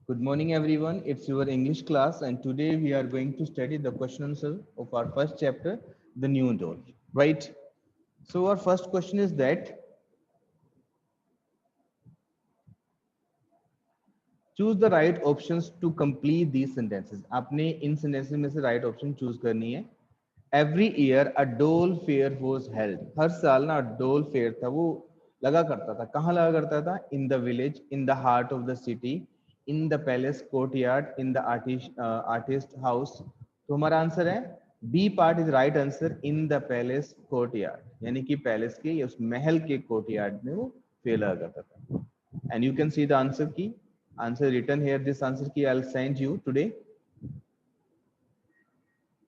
Good morning, everyone. It's your English class, and today we are going to study the question answer of our first chapter, the new doll. Right? So, our first question is that choose the right options to complete these sentences. आपने इन sentences में से right option choose करनी है. Every year a doll fair was held. हर साल ना doll fair था, वो लगा करता था. कहाँ लगा करता था? In the village, in the heart of the city, in the palace courtyard, in the artist house. तो हमारा आंसर है B part is right answer, in the palace courtyard, यानी कि पैलेस के या उस महल के कोर्टयार्ड में वो फेयर लगा करता था. And you can see the answer की answer written here. This answer की I will send you today.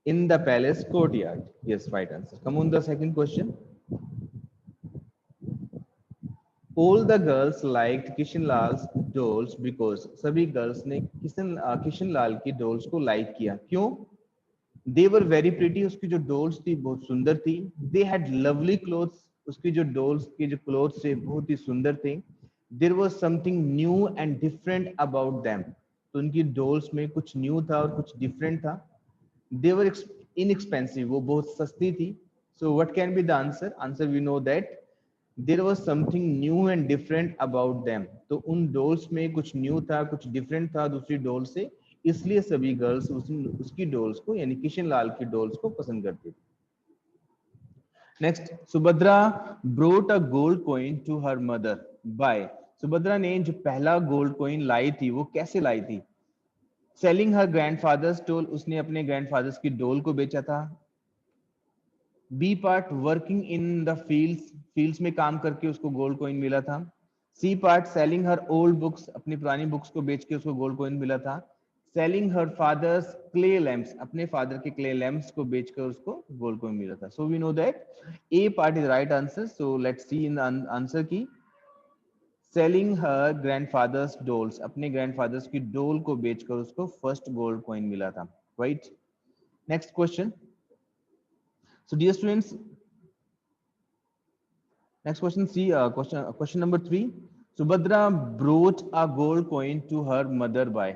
In the palace courtyard. Yes, right answer. Come on, the second question. All the girls liked Kishan Lal's dolls because सभी girls ने किशन लाल की dolls को like किया. क्यों? They were very pretty. उसकी जो dolls थी बहुत सुंदर थी. They had lovely clothes. उसकी जो dolls के जो clothes थे बहुत ही सुंदर थे. There was something new and different about them. तो उनकी dolls में कुछ new था और कुछ different था. They were inexpensive. वो बहुत सस्ती थी. So what can be the answer? Answer we know that there was something new and different about them. तो उन डोल्स में कुछ न्यू था, कुछ डिफरेंट था दूसरी डोल से, इसलिए सभी गर्ल्स उसकी डोल्स को यानी किशन लाल की डोल्स को पसंद करती थी. Next, Subhadra brought a gold coin to her mother by. Subhadra ने जो पहला गोल्ड कॉइन लाई थी वो कैसे लाई थी? सेलिंग हर ग्रैंडफादर्स डोल. उसने अपने ग्रैंडफादर्स की डोल को बेचा था. B part working in the fields में काम करके उसको गोल्ड कॉइन मिला था. C part selling her old books. अपनी पुरानी बुक्स को बेच के उसको गोल्ड कॉइन मिला था. Selling her father's clay lamps. अपने फादर के क्ले लैम्प्स को बेचकर उसको गोल्ड कॉइन मिला था. So we know that A part is right answer. So let's see in the answer की सेलिंग हर ग्रैंडफादर्स डोल्स. अपने ग्रैंडफादर्स की डोल को बेचकर उसको फर्स्ट गोल्ड कॉइन मिला था. Right. Next question. So dear students, next question, see question number 3. Subhadra brought a gold coin to her mother by.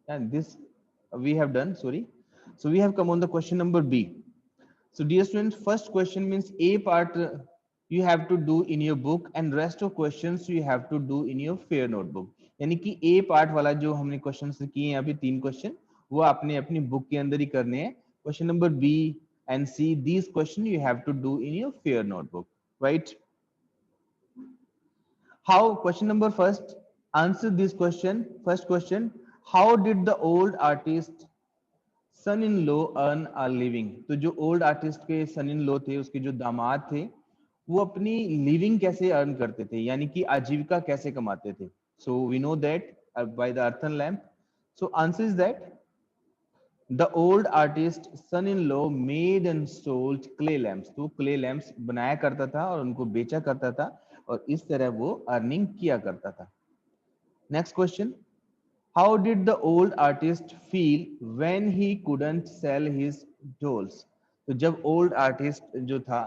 And this we have done, sorry. So we have come on the question number B. So dear students, first question means A part you have to do in your book and rest of questions you have to do in your fair notebook. यानी कि A part वाला जो हमने question किए हैं अभी 3 question वो आपने अपनी बुक के अंदर ही करने हैं. Question number B and C, these questions you have to do in your fair notebook, right? How? Question number first, answer this question. First question, how did the old artist son in law earn a living? तो जो old artist के सन in law थे, उसके जो दामाद थे, वो अपनी लिविंग कैसे अर्न करते थे, यानी कि आजीविका कैसे कमाते थे? So we know that by the earthen lamp. So answer is that the old artist son in law made and sold clay lamps. तो क्ले लैम्प्स बनाया करता था और उनको बेचा करता था और इस तरह वो अर्निंग किया करता था. Next question, how did the old artist feel when he couldn't sell his dolls? तो जब ओल्ड आर्टिस्ट जो था,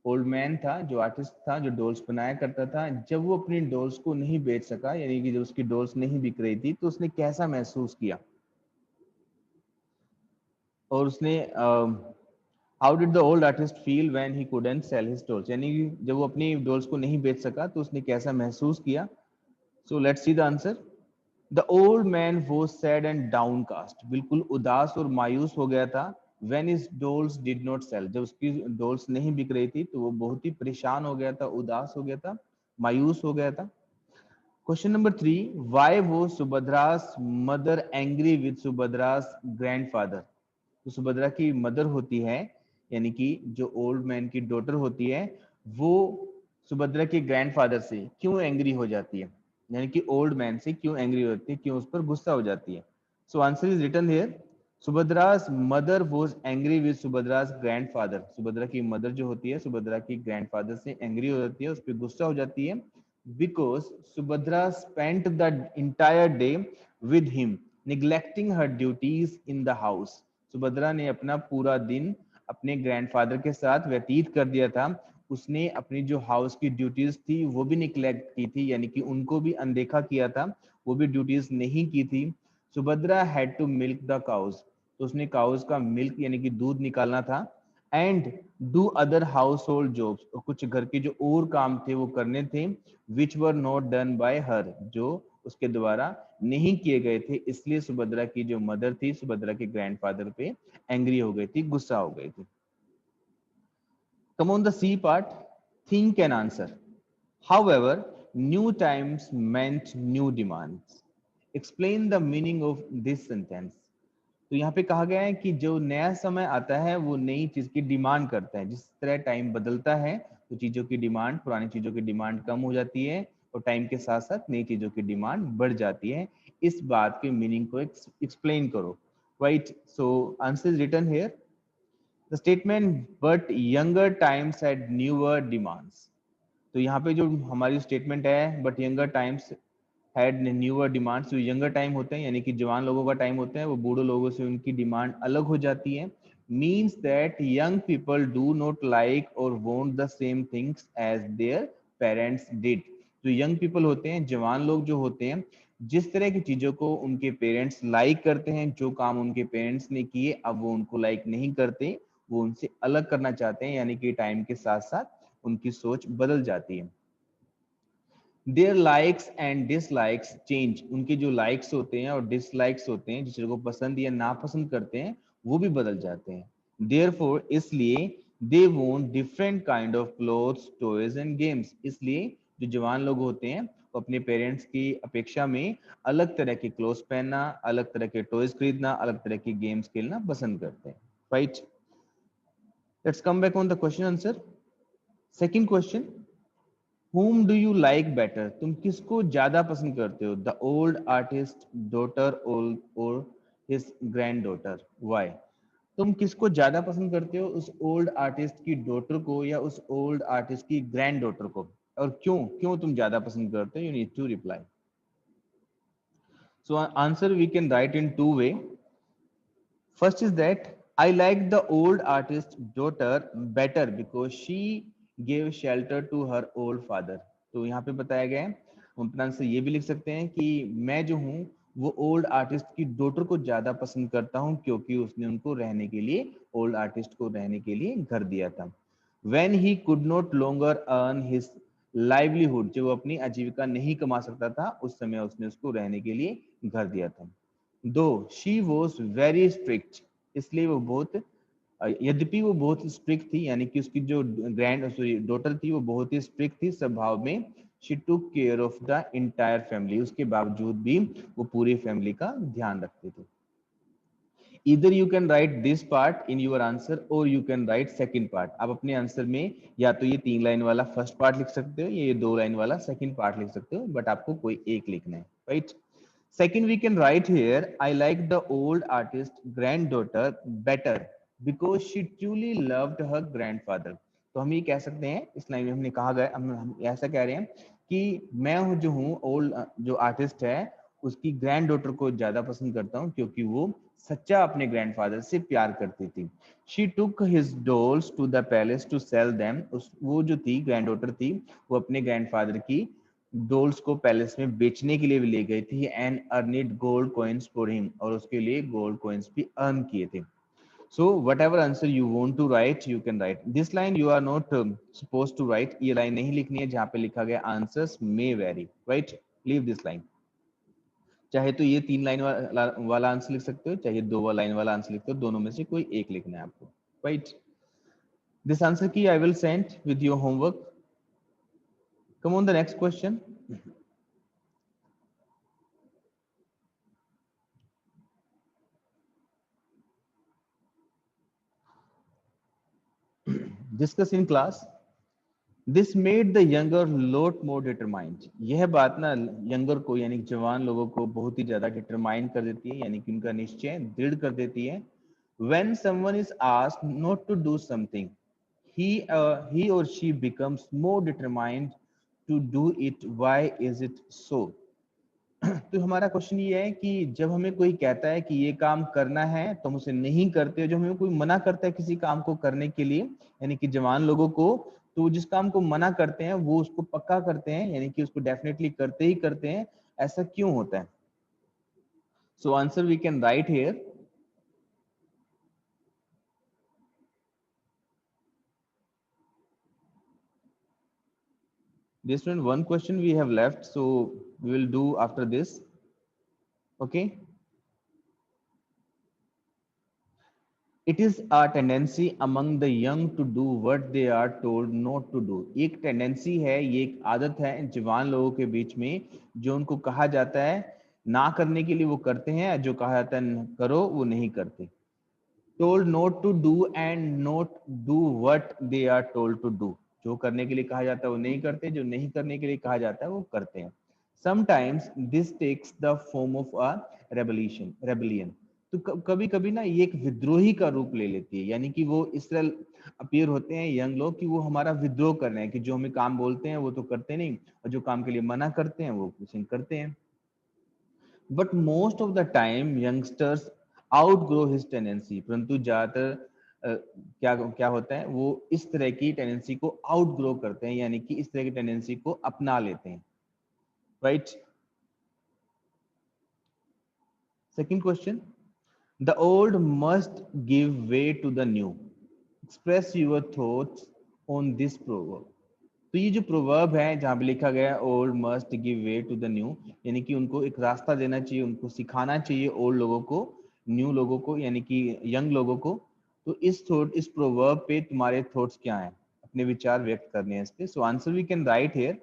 ओल्ड मैन था, जो आर्टिस्ट था, जो डॉल्स बनाया करता था, जब वो अपनी डॉल्स को नहीं बेच सका, यानी कि जब उसकी डॉल्स नहीं बिक रही थी, तो उसने कैसा महसूस किया? और उसने how did the old artist feel when he couldn't sell his dolls, यानी जब वो अपनी डॉल्स को नहीं बेच सका तो उसने कैसा महसूस किया? So let's see the answer. The old man was sad and downcast. बिल्कुल उदास और मायूस हो गया था. When his dolls did not sell. जब उसकी डॉल्स नहीं बिक रही थी तो वो बहुत ही परेशान हो गया था, उदास हो गया था, मायूस हो गया था. क्वेश्चन नंबर 3, व्हाई वो सुभद्रास mother angry with Subhadra's grandfather? तो सुभद्रा की मदर होती है, यानी कि जो ओल्ड मैन की डॉटर होती है, वो सुभद्रा के ग्रैंडफादर से क्यों एंग्री हो जाती है, यानी कि ओल्ड मैन से क्यों एंग्री होती है, क्यों उस पर गुस्सा हो जाती है? So answer is written here. Subhadra's mother was angry with Subhadra's grandfather. Subhadra की मदर जो होती है, सुभद्रा की ग्रैंडफादर से एंग्री हो जाती है, उस पर गुस्सा हो जाती है, because Subhadra spent the entire day with him neglecting her duties in the house. Subhadra ने अपना पूरा दिन अपने ग्रैंडफादर के साथ व्यतीत कर दिया था, उसने अपनी जो हाउस की ड्यूटीज थी वो भी निग्लेक्ट की थी, यानी कि उनको भी अनदेखा किया था, वो भी ड्यूटीज नहीं की थी। Subhadra had to milk the cows, तो उसने काउज का मिल्क यानी कि दूध निकालना था, and do other house hold jobs, और कुछ घर के जो और काम थे वो करने थे, which were not done by her, जो उसके द्वारा नहीं किए गए थे। इसलिए सुभद्रा की जो मदर थी, सुभद्रा के ग्रैंडफादर पे एंग्री हो गई थी, गुस्सा हो गई थी। Come on the C part, think and answer. However, new times meant new demands. Explain the meaning of this sentence. तो यहाँ पे कहा गया है कि जो नया समय आता है वो नई चीज की डिमांड करता है। जिस तरह टाइम बदलता है तो चीजों की डिमांड, पुरानी चीजों की डिमांड कम हो जाती है और टाइम के साथ साथ नई चीजों की डिमांड बढ़ जाती है। इस बात के मीनिंग को एक्सप्लेन करो। Right, so answer is written here. The statement but younger times had newer demands. तो यहाँ पे जो हमारी स्टेटमेंट है but younger times had newer demands, जो यंगर टाइम होते हैं यानी कि जवान लोगों का टाइम होता है वो बूढ़ों लोगों से उनकी डिमांड अलग हो जाती है, means that young people do not like or want the same things as their parents did. जो यंग पीपल होते हैं, जवान लोग जो होते हैं, जिस तरह की चीजों को उनके पेरेंट्स लाइक करते हैं, जो काम उनके पेरेंट्स ने किए अब वो उनको लाइक नहीं करते, वो उनसे अलग करना चाहते हैं, यानी कि टाइम के साथ साथ उनकी सोच बदल जाती है। Their likes and dislikes change, उनके जो लाइक्स होते हैं और डिसलाइक्स होते हैं, जिस चीज को पसंद या नापसंद करते हैं, वो भी बदल जाते हैं। देयरफॉर, इसलिए, they want different kind of clothes, toys and games, इसलिए जो जवान लोग होते हैं वो अपने पेरेंट्स की अपेक्षा में अलग तरह के क्लोथ्स पहनना, अलग तरह के टॉयज खरीदना, अलग तरह के गेम्स खेलना पसंद करते हैं। Right, let's come back on the question answer. Second question, whom do you like better, तुम किसको ज्यादा पसंद करते हो, the old artist daughter or his granddaughter, why? तुम किसको ज्यादा पसंद करते हो, उस ओल्ड आर्टिस्ट की डॉटर को या उस ओल्ड आर्टिस्ट की ग्रैंड डॉटर को, और क्यों क्यों तुम ज्यादा पसंद करते हो? You need to reply. So answer we can write in two way. First is that I like the old artist's daughter better because she gave shelter to her old father. तो यहाँ पे बताया गया है, हम अपना आंसर ये भी लिख सकते हैं कि मैं जो हूँ वो ओल्ड आर्टिस्ट की डॉटर को ज्यादा पसंद करता हूँ क्योंकि उसने उनको रहने के लिए, ओल्ड आर्टिस्ट को रहने के लिए घर दिया था। When he could not longer earn his livelihood, जब वो अपनी आजीविका नहीं कमा सकता था उस समय उसने उसको रहने के लिए घर दिया था। दो शी वॉज वेरी स्ट्रिक्ट, इसलिए वो बहुत, यद्यपि वो बहुत स्ट्रिक्ट थी, यानी कि उसकी जो ग्रैंड सॉरी डॉटर थी वो बहुत ही स्ट्रिक्ट थी स्वभाव में। She took care of the entire family, उसके बावजूद भी वो पूरी फैमिली का ध्यान रखते थे। Either you can write this part in your answer or you can write second part. आप अपने आंसर में या तो ये 3 लाइन वाला फर्स्ट पार्ट लिख सकते हो या ये 2 लाइन वाला सेकंड पार्ट लिख सकते हो, बट आपको कोई एक लिखना है। Right, second we can write here, I like the old artist granddaughter better because she truly loved her grandfather. तो हम ये कह सकते हैं, इस लाइन में हमने कहा गया, हम ऐसा कह रहे हैं कि मैं जो हूँ ओल्ड जो आर्टिस्ट है उसकी ग्रैंड डॉटर को ज्यादा पसंद करता हूँ क्योंकि वो सच्चा अपने ग्रैंडफादर से प्यार करती थी। She took his dolls to the palace to sell them. वो जो थी ग्रैंड डॉटर थी, वो अपने ग्रैंडफादर की डॉल्स को पैलेस में बेचने के लिए भी ले गई थी, and earned gold coins for him, और उसके लिए गोल्ड कॉइन्स भी अर्न किए थे। So whatever answer you want to write you can write. This line you are not suppose to write, ये लाइन नहीं लिखनी है जहाँ पे लिखा गया answers may vary. Right, leave this line. चाहे तो ये 3 लाइन वाला आंसर लिख सकते हो, चाहे 2 लाइन वाला आंसर लिखते हो, दोनों में से कोई एक लिखना है आपको। राइट, दिस आंसर की I will send with your homework. Come on the next question. Discuss in class, this made the younger lot more determined. यह बात ना यंगर को यानी जवान लोगों को बहुत ही ज्यादा डिटरमाइन कर देती है, यानी कि उनका निश्चय दृढ़ कर देती है। When someone is asked not to do something, he or she becomes more determined to do it. Why is it so? तो हमारा क्वेश्चन ये है कि जब हमें कोई कहता है कि ये काम करना है तो हम उसे नहीं करते, जब हमें कोई मना करता है किसी काम को करने के लिए, यानी कि जवान लोगों को, तो जिस काम को मना करते हैं वो उसको पक्का करते हैं, यानी कि उसको डेफिनेटली करते ही करते हैं। ऐसा क्यों होता है? So answer we can write here. This one question we have left, so we will do after this. Okay. It is a tendency among the young to do what they are told not to do. एक tendency है, ये एक आदत है जवान लोगों के बीच में, जो उनको कहा जाता है ना करने के लिए वो करते हैं, जो कहा जाता है करो वो नहीं करते। Told not to do and not do what they are told to do. जो करने के लिए कहा जाता है वो नहीं करते, जो नहीं करने के लिए कहा जाता है वो करते हैं। Sometimes this takes the form of a rebellion. तो कभी कभी ना ये एक विद्रोही का रूप ले लेती है, यानी कि वो इस तरह अपीयर होते हैं यंग लोग कि वो हमारा विद्रोह कर रहे हैं, कि जो हमें काम बोलते हैं वो तो करते नहीं, और जो काम के लिए मना करते हैं वो कुछ नहीं करते हैं। But most of the time youngsters outgrow his tendency. परंतु ज्यादातर क्या क्या होता है, वो इस तरह की टेंडेंसी को आउटग्रो करते हैं, यानी कि इस तरह की टेंडेंसी को अपना लेते हैं। Right. Second question, the old must give way to the new. Express your thoughts on this proverb. तो ये जो प्रोवर्ब है जहां पे लिखा गया old must give way to the new, यानी कि उनको एक रास्ता देना चाहिए, उनको सिखाना चाहिए ओल्ड लोगों को न्यू लोगों को, यानी कि यंग लोगों को। तो इस प्रोवर्ब पे तुम्हारे थॉट्स क्या हैं, अपने विचार व्यक्त करने हैं इस पे। So answer we can write here.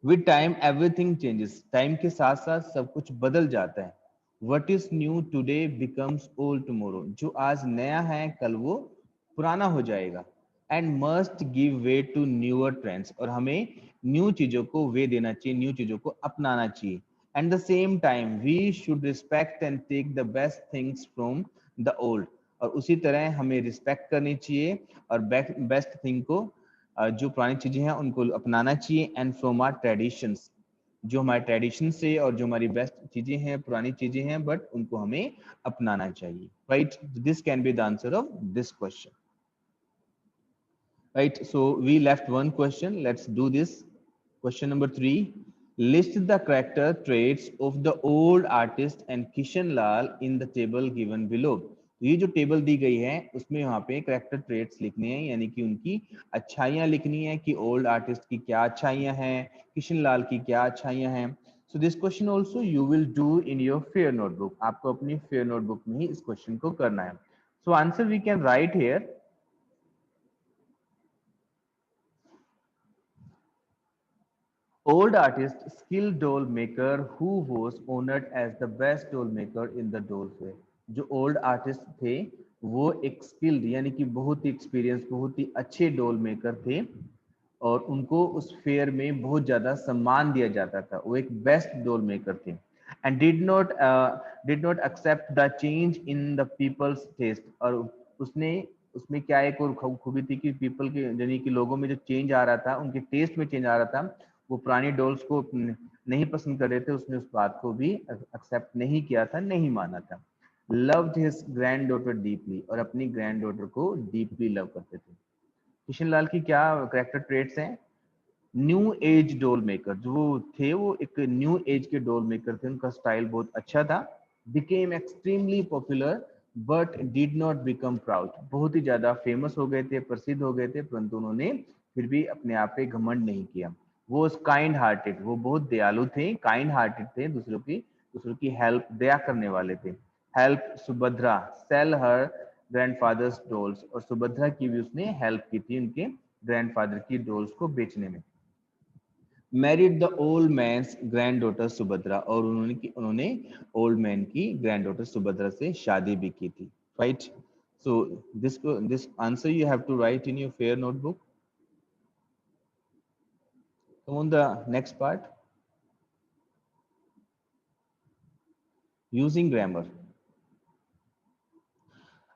With time everything changes. Time के साथ साथ सब कुछ बदल जाता है। What is new today becomes old tomorrow. जो आज नया है कल वो पुराना हो जाएगा। And must give way to newer trends. और हमें न्यू चीजों को वे देना चाहिए, न्यू चीजों को अपनाना चाहिए। And the same time we should respect and take the best things from the old. और उसी तरह हमें रिस्पेक्ट करनी चाहिए और बेस्ट थिंग को, जो पुरानी चीजें हैं उनको अपनाना चाहिए। एंड फ्रॉम आवर ट्रेडिशंस, जो हमारे ट्रेडिशन से और जो हमारी बेस्ट चीजें हैं, पुरानी चीजें हैं, बट उनको हमें अपनाना चाहिए। Right, this can be the answer of this question. Right, so we left one question. Let's do this. Question number 3. List the character traits of the old artist and Kishan Lal in the table given below. ये जो table दी गई है उसमें यहाँ पे character traits लिखने हैं, यानी कि उनकी अच्छाइयाँ लिखनी है कि ओल्ड आर्टिस्ट की क्या अच्छाइयाँ हैं, किशन लाल की क्या अच्छाइयाँ हैं। So this question also you will do in your fair notebook. आपको अपनी फेयर नोटबुक में ही इस क्वेश्चन को करना है। So answer we can write here. Old artist, skilled doll maker who was honored as the best doll maker in the doll fair. जो old artist थे वो एक स्किल्ड यानी कि बहुत ही एक्सपीरियंस, बहुत ही अच्छे डोल मेकर थे, और उनको उस फेयर में बहुत ज्यादा सम्मान दिया जाता था। वो एक बेस्ट डोल मेकर थे। And did not accept the change in the people's taste. और उसने उसमें क्या एक और खूबी थी कि पीपल के यानी कि लोगों में जो चेंज आ रहा था, उनके टेस्ट में चेंज आ रहा था, वो पुरानी डॉल्स को नहीं पसंद कर रहे थे, उसने उस बात को भी एक्सेप्ट नहीं किया था, नहीं माना था। Loved his grand daughter deeply. और अपनी ग्रैंड डॉटर को डीपली लव करते थे। किशन लाल की क्या कैरेक्टर ट्रेट्स हैं? न्यू एज डोल मेकर। जो थे वो एक न्यू एज के डोल मेकर थे, उनका स्टाइल बहुत अच्छा था। Became extremely popular but did not become proud. बहुत ही ज्यादा फेमस हो गए थे, प्रसिद्ध हो गए थे, परंतु उन्होंने फिर भी अपने आप पे घमंड नहीं किया। वो काइंड हार्टेड, वो बहुत दयालु थे, काइंड हार्टेड थे, दूसरों की हेल्प, दया करने वाले थे। हेल्प सुभद्रा सेल हर ग्रैंडफादर्स डॉल्स। और सुभद्रा की भी उसने हेल्प की थी उनके ग्रैंडफादर की डॉल्स को बेचने में। Married the old man's granddaughter Subhadra. और उन्होंने ओल्ड मैन की ग्रैंड डॉटर सुभद्रा से शादी भी की थी। Right, so this answer you have to write in your fair notebook. Come on, the next part, using grammar.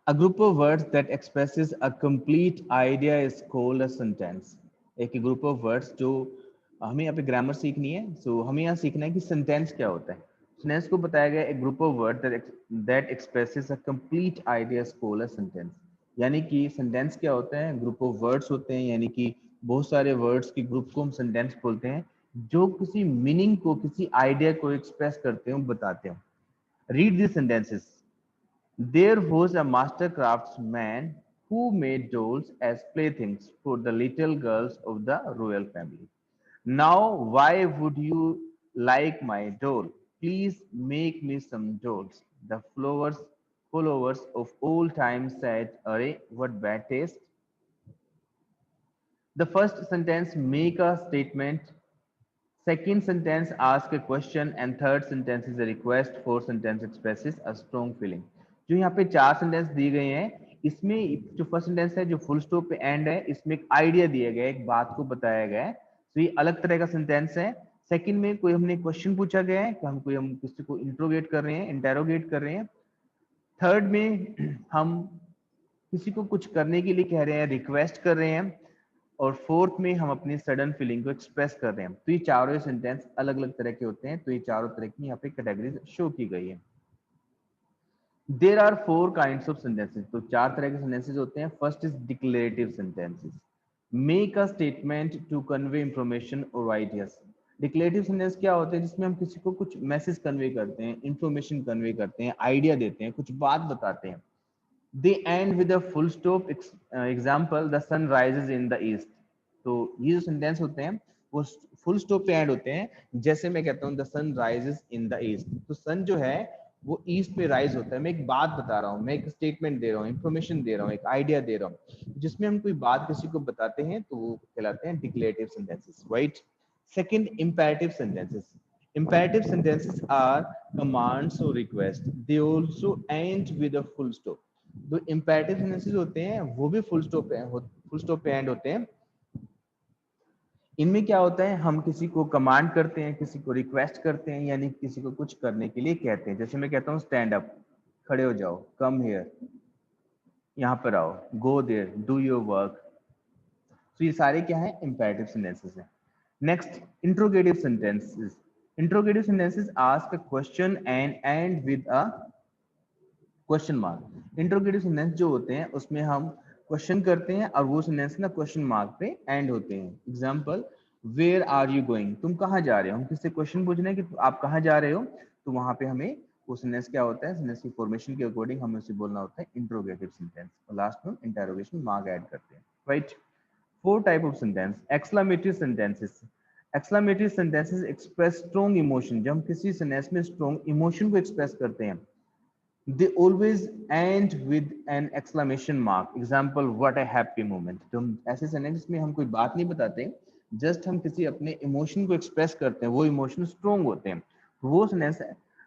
A group of words that expresses a complete idea is called a sentence. एक group of words जो हमें यहाँ पे grammar सीखनी है, सो हमें यहाँ सीखना है कि सेंटेंस क्या होता है। सेंटेंस को बताया गया एक group of word that expresses a complete idea is called a sentence. यानी कि सेंटेंस क्या होता है, ग्रुप ऑफ वर्ड्स होते हैं, यानी कि बहुत सारे वर्ड्स के ग्रुप को हम सेंटेंस बोलते हैं, जो किसी मीनिंग को, किसी आइडिया को एक्सप्रेस करते हैं, बताते हैं. Read this sentences. There was a master craftsman who made dolls as playthings for the little girls of the royal family. Now, why would you like my doll? Please make me some dolls. The followers of old time said, "Arey, what bad taste." The first sentence make a statement, second sentence ask a question, and third sentence is a request. Fourth sentence expresses a strong feeling. जो यहाँ पे चार sentence दिए गए हैं, इसमें जो first sentence है जो फुल स्टॉप पे एंड है, इसमें एक आइडिया दिया गया है, एक बात को बताया गया है, तो ये अलग तरह का सेंटेंस है. सेकंड में कोई हमने क्वेश्चन पूछा गया है कि हम किसी को इंट्रोगेट कर रहे हैं, इंटेरोगेट कर रहे हैं. थर्ड में हम किसी को कुछ करने के लिए कह रहे हैं, रिक्वेस्ट कर रहे हैं. और फोर्थ में हम अपनी सडन फीलिंग को एक्सप्रेस कर रहे हैं. तो ये चारों सेंटेंस अलग अलग तरह के होते हैं. तो ये चारों तरह की यहाँ पे कैटेगरीज शो की गई है. There are four kinds of sentences. तो चार तरह के सेंटेंसेस होते हैं. First is declarative sentences. Make a statement to convey information और आइडियाज. डिक्लेरेटिव सेंटेंस क्या होते हैं, जिसमें हम किसी को कुछ मैसेज कन्वे करते हैं, इंफॉर्मेशन कन्वे करते हैं, आइडिया देते हैं, कुछ बात बताते हैं. They end with a full stop. Example, the sun rises in the east. तो ये जो सेंटेंस होते हैं वो फुल स्टॉप पे एंड होते हैं. जैसे मैं कहता हूँ the sun rises in the east, तो सन जो है वो ईस्ट में राइज होता है. मैं एक बात बता रहा हूँ, मैं एक स्टेटमेंट दे रहा हूँ, इंफॉर्मेशन दे रहा हूँ, एक आइडिया दे रहा हूँ, जिसमें हम कोई बात किसी को बताते हैं, तो वो कहलाते हैं declarative sentences, right. Second, imperative sentences. Imperative sentences are commands or requests. They also end with a full stop. जो imperative sentences होते हैं वो भी फुल स्टॉप पे एंड होते हैं. इनमें क्या होता है, हम किसी को कमांड करते हैं, किसी को रिक्वेस्ट करते हैं, यानी किसी को कुछ करने के लिए कहते हैं. जैसे मैं कहता हूँ स्टैंड अप, खड़े हो जाओ, कम हियर, यहाँ पर आओ, go there, do your work. तो ये सारे क्या है, इंपेरेटिव सेंटेंसेस हैं. Next, interrogative sentences. Interrogative sentences ask a question and end with a question mark. Interrogative sentence जो होते हैं उसमें हम क्वेश्चन करते हैं और वो सेंटेंस ना क्वेश्चन मार्क पे एंड होते हैं. Example, where are you going, तुम कहाँ जा रहे हो. हम किससे क्वेश्चन पूछ रहे हैं कि आप कहाँ जा रहे हो, तो वहां पे हमें वो सेंटेंस क्या होता है, सेंटेंस की फॉर्मेशन के अकॉर्डिंग हमें उसे बोलना होता है इंट्रोगेटिव सेंटेंस, और लास्ट में इंटरोगेशन मार्क ऐड करते हैं, right. Four type of sentence. Exclamatory sentences. Exclamatory sentences express strong emotion. जब हम किसी सेंटेंस में स्ट्रॉन्ग इमोशन को एक्सप्रेस करते हैं, they always end with an exclamation mark. Example, what a happy moment. तो हम ऐसे सेंटेंस में हम कोई बात नहीं बताते, जस्ट हम किसी अपने इमोशन को एक्सप्रेस करते हैं, वो इमोशन स्ट्रॉन्ग होते हैं, वो सेंटेंस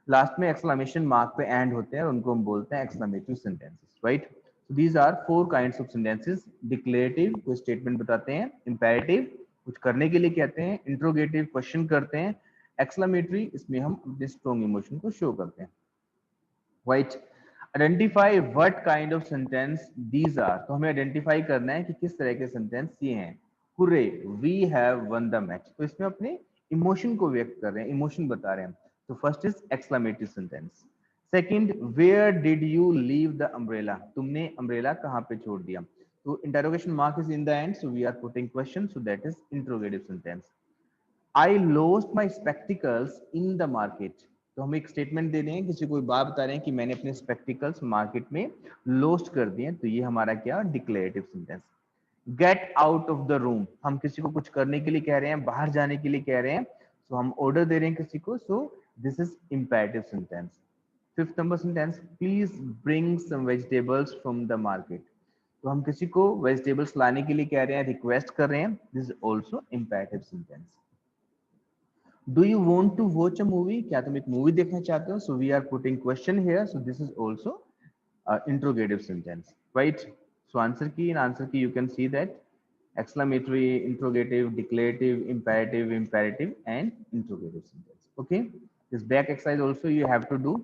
लास्ट में एक्सक्लेमेशन मार्क पे एंड होते हैं और उनको हम बोलते हैं exclamatory sentences, right. These are four kinds of sentences. Declarative, कोई स्टेटमेंट बताते हैं. इंपेरेटिव, कुछ करने के लिए कहते हैं. इंट्रोगेटिव, क्वेश्चन करते हैं. एक्सक्लेमेटरी, इसमें हम अपने स्ट्रॉन्ग इमोशन को शो करते हैं, right. Identify what kind of sentence these are. तो हमें आइडेंटिफाई करना है कि किस तरह के सेंटेंस ये हैं. Hurray, we have won the match. तो इसमें अपने इमोशन को व्यक्त कर रहे हैं, इमोशन बता रहे हैं. तो first is exclamatory sentence. Second, where did you leave the umbrella. तुमने अम्ब्रेला कहाँ पे छोड़ दिया. तो interrogation mark is in the end, so we are putting question, so that is interrogative sentence. I lost my spectacles in the market. तो हम एक statement दे रहे हैं, किसी को बात बता रहे हैं कि मैंने अपने स्पेक्टिकल्स मार्केट में लॉस्ट कर दिए. तो ये हमारा क्या, declarative sentence. Get out of the room. हम किसी को कुछ करने के लिए कह रहे हैं, बाहर जाने के लिए कह रहे हैं, तो हम ऑर्डर दे रहे हैं किसी को, so this is imperative sentence. Fifth number sentence, please bring some vegetables from the market. तो हम किसी को वेजिटेबल्स लाने के लिए कह रहे हैं, रिक्वेस्ट कर रहे हैं. This is also imperative sentence. Do you want to watch a movie? क्या तुम एक मूवी देखना चाहते हो? So we are putting question here. So this is also interrogative sentence, right? So answer key, in answer key you can see that exclamatory, interrogative, declarative, imperative, and interrogative sentence. Okay. This back exercise also you have to do.